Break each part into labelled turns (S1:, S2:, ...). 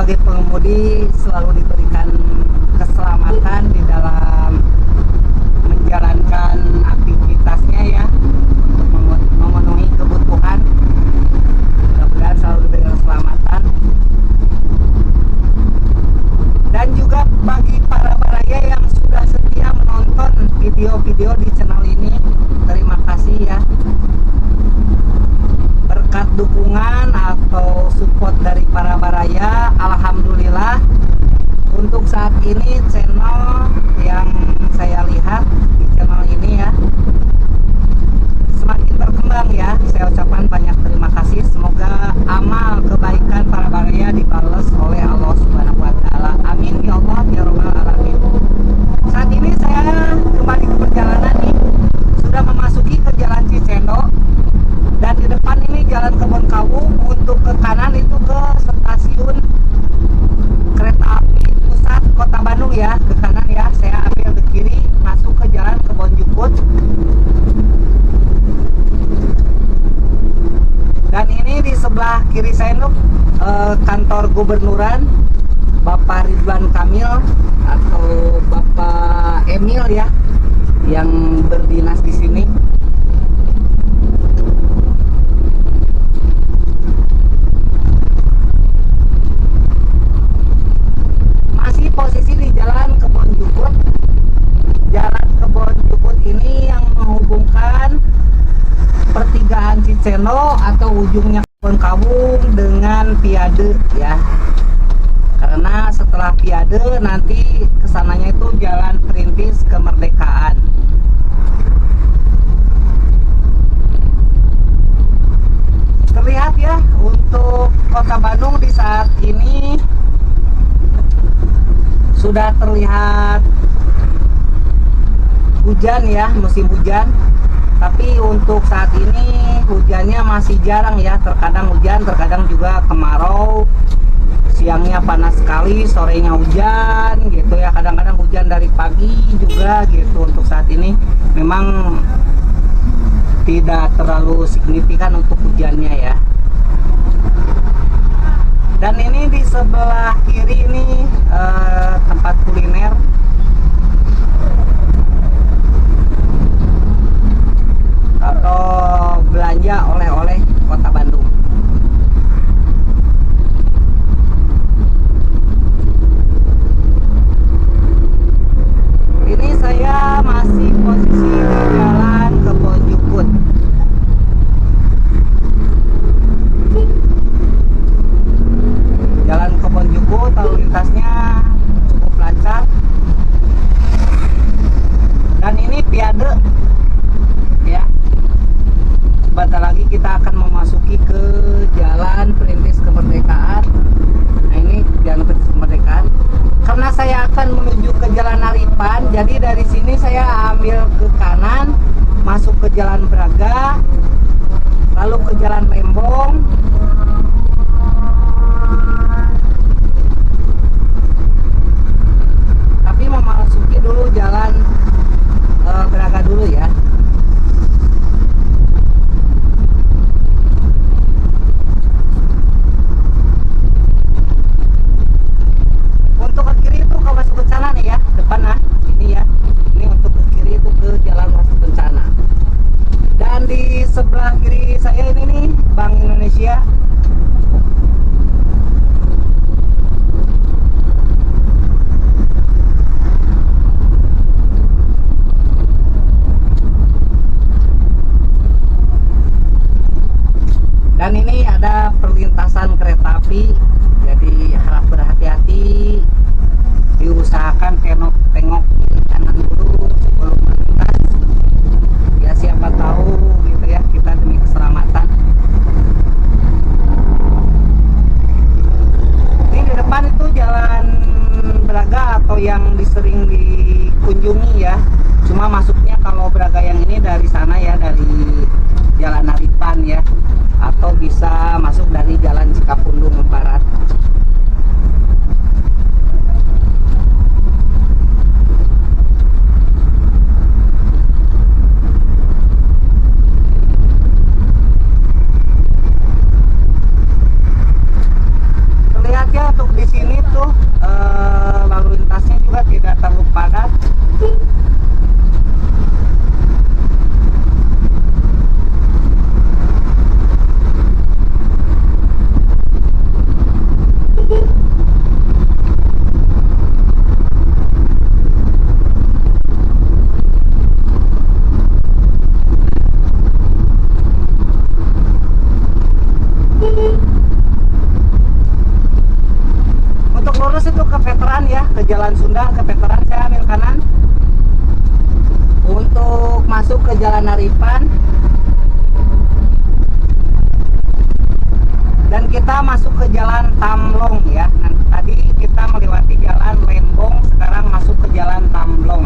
S1: sebagai pengemudi selalu diberikan keselamatan di dalam menjalankan aktivitasnya ya, untuk memenuhi kebutuhan. Mudah-mudahan selalu diberikan keselamatan. Dan juga bagi para baraya yang sudah setia menonton video-video di channel ini, terima kasih ya. Berkat dukungan atau support dari para baraya, alhamdulillah untuk saat ini channel yang saya lihat di channel ini ya semakin berkembang ya. Saya ucapkan banyak terima kasih. Semoga amal kebaikan para baraya dibalas oleh Allah Subhanahu wa taala. Amin ya Allah ya rabbal alamin. Saat ini saya kembali ke perjalanan nih. Sudah memasuki ke Jalan Cicendo. Dan di depan ini Jalan Kebon Kawu. Untuk ke kanan itu ke stasiun kereta api pusat Kota Bandung ya. Ke kanan ya. Saya ambil ke kiri masuk ke Jalan Kebon Jukut. Dan ini di sebelah kiri saya itu kantor gubernuran Bapak Ridwan Kamil atau Bapak Emil ya, yang berdinas di sini. Masih posisi di Jalan Kebon Jukut. Jalan Kebon Jukut ini yang menghubungkan pertigaan Cicendo atau ujungnya Kebon Kawu dengan Piade ya. Karena setelah Piade nanti kesananya itu Jalan Perintis Kemerdekaan. Terlihat ya untuk Kota Bandung di saat ini sudah terlihat hujan ya, musim hujan. Tapi untuk saat ini hujannya masih jarang ya. Terkadang hujan, terkadang juga kemarau. Siangnya panas sekali, sorenya hujan gitu ya. Kadang-kadang hujan dari pagi juga gitu. Untuk saat ini memang tidak terlalu signifikan untuk hujannya ya. Dan ini di sebelah kiri ini tempat kuliner atau belanja oleh-oleh Kota Bandung. Ini saya masih posisi di Jalan Kebon Jukut. Jalan Kebon Jukut lalu lintasnya cukup lancar. Dan ini Piade ya. Sebentar lagi kita akan memasuki ke Jalan Perintis Kemerdekaan. Nah ini Jalan Perintis Kemerdekaan. Karena saya akan menuju ke Jalan Aripan, jadi dari sini saya ambil ke kanan, masuk ke Jalan Braga, lalu ke Jalan Lembong. Tapi memasuki dulu Jalan Braga dulu ya. Untuk ke kiri itu ke Wastu Kencana nih ya, depan nah ini ya. Ini untuk ke kiri itu ke Jalan Wastu Kencana. Dan di sebelah kiri saya ini nih Bank Indonesia. Dan ini ada perlintasan kereta api, jadi harap berhati-hati, diusahakan tengok kanan dulu sebelum melintas. Ya siapa tahu gitu ya, kita demi keselamatan. Ini di depan itu Jalan Braga atau yang sering dikunjungi ya. Cuma masuknya kalau Braga yang ini dari sana ya, dari Jalan Aripan ya, atau bisa masuk dari Jalan Cikapundung Barat. Jalan Sunda ke Veteran saya ambil kanan. Untuk masuk ke Jalan Aripan, dan kita masuk ke Jalan Tamlong ya. Nah, tadi kita melewati Jalan Lembong, sekarang masuk ke Jalan Tamlong.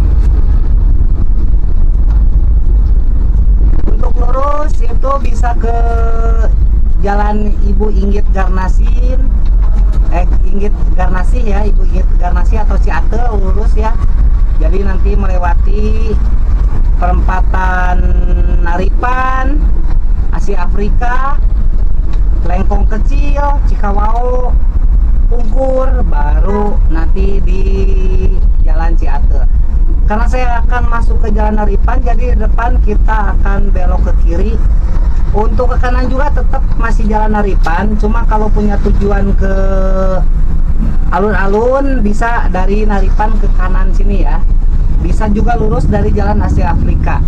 S1: Untuk lurus itu bisa ke Jalan Ibu Inggit Garnasin, Inggit Garnasi ya, Ibu Inggit Garnasi atau Ciate, lurus ya. Jadi nanti melewati perempatan Naripan, Asia Afrika, Lengkong Kecil, Cikawao, Pungkur, baru nanti di Jalan Ciate. Karena saya akan masuk ke Jalan Naripan, jadi di depan kita akan belok ke kiri. Untuk ke kanan juga tetap masih Jalan Naripan, cuma kalau punya tujuan ke alun-alun bisa dari Naripan ke kanan sini ya. Bisa juga lurus dari Jalan Asia Afrika.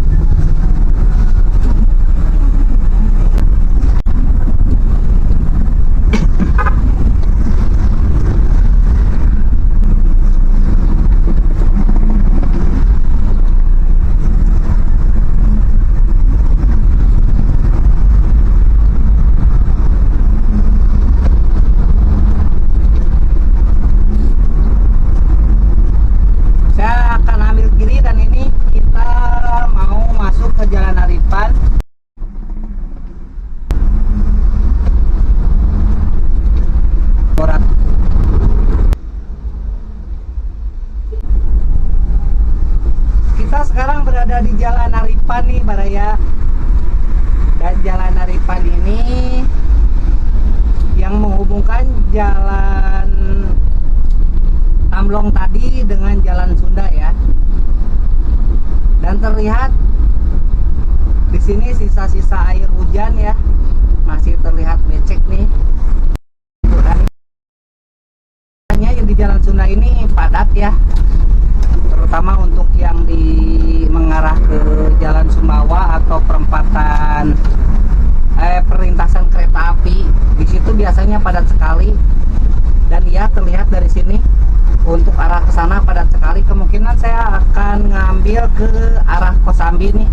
S1: Sekarang berada di Jalan Aripan nih Baraya, dan Jalan Aripan ini yang menghubungkan Jalan Tamlong tadi dengan Jalan Sunda ya. Dan terlihat di sini sisa-sisa air hujan ya, masih terlihat becek nih. Dan yang di Jalan Sunda ini padat ya, terutama untuk yang mengarah ke Jalan Sumbawa atau perempatan perlintasan kereta api. Di situ biasanya padat sekali, dan ya terlihat dari sini untuk arah ke sana padat sekali. Kemungkinan saya akan ngambil ke arah Kosambi nih.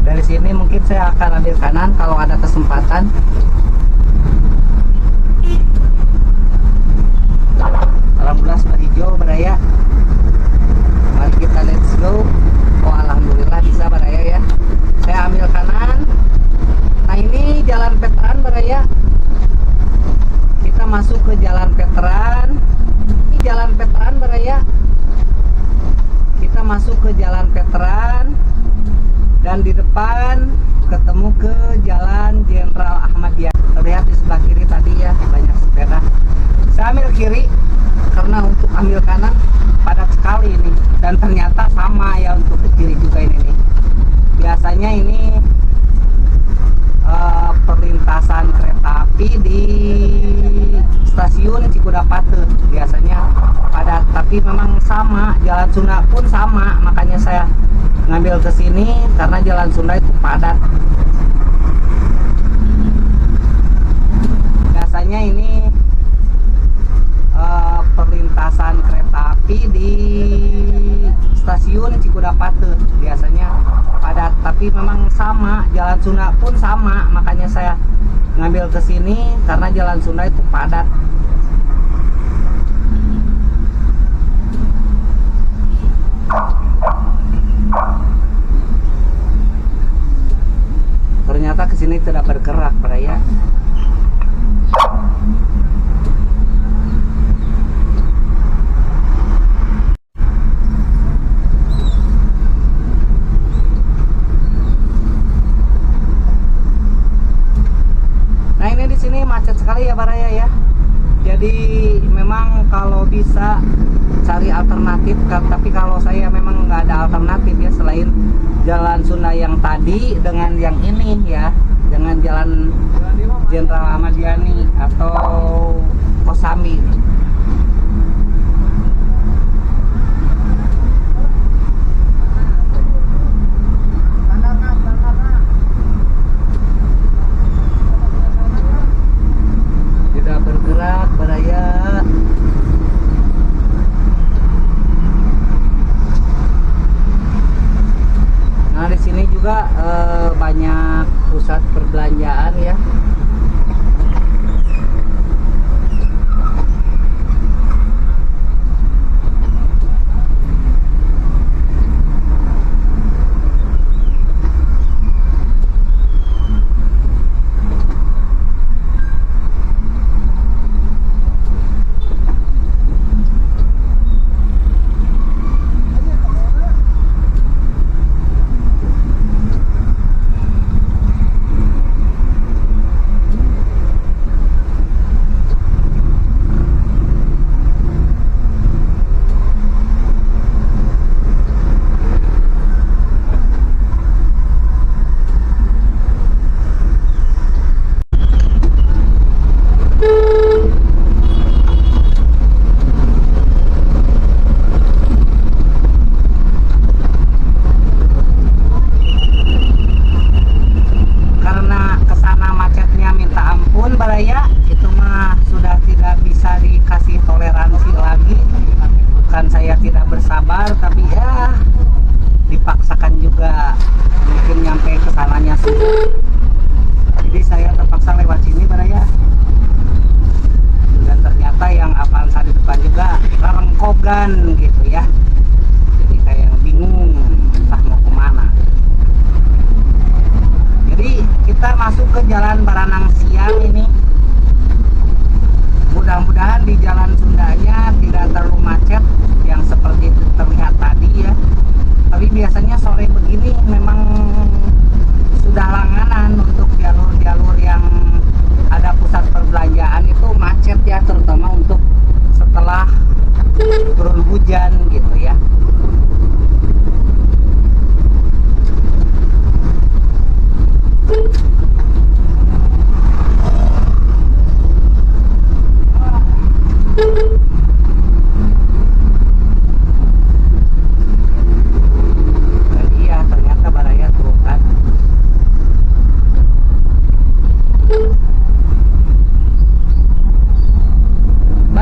S1: Dari sini mungkin saya akan ambil kanan kalau ada kesempatan. Alhamdulillah sudah hijau Baraya. Mari kita let's go. Oh alhamdulillah bisa Baraya ya. Saya ambil kanan. Nah ini Jalan Veteran Baraya. Kita masuk ke Jalan Veteran. Ini Jalan Veteran Baraya. Kita masuk ke Jalan Veteran, dan di depan ketemu ke Jalan Jenderal Ahmadiyah. Terlihat di sebelah kiri tadi ya banyak sepeda. Saya ambil kiri karena untuk ambil kanan padat sekali ini, dan ternyata sama ya untuk ke kiri juga ini nih. Biasanya ini perlintasan kereta api di stasiun Cikudapate biasanya padat, tapi memang sama Jalan Sunda pun sama, makanya saya ngambil ke sini karena Jalan Sunda itu padat. Biasanya ini perlintasan kereta api di stasiun Cikudapate biasanya padat, tapi memang sama Jalan Sunda pun sama, makanya saya ngambil ke sini karena Jalan Sunda itu padat. Ternyata ke sini tidak bergerak Baraya. Nah ini di sini macet sekali ya Baraya ya. Jadi memang kalau bisa cari alternatif, tapi kalau saya memang nggak ada alternatif ya selain Jalan Sunda yang tadi dengan yang ini ya, dengan Jalan Jenderal Ahmadiyah atau Kosambi. Tidak bergerak Baraya.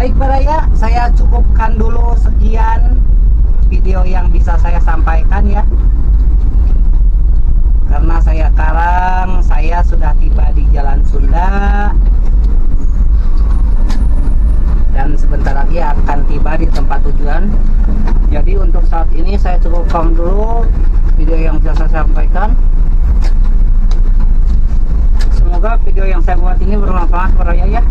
S1: Baik Baraya, saya cukupkan dulu sekian video yang bisa saya sampaikan ya. Karena sekarang saya sudah tiba di Jalan Sunda dan sebentar lagi akan tiba di tempat tujuan. Jadi untuk saat ini saya cukupkan dulu video yang bisa saya sampaikan. Semoga video yang saya buat ini bermanfaat Baraya ya.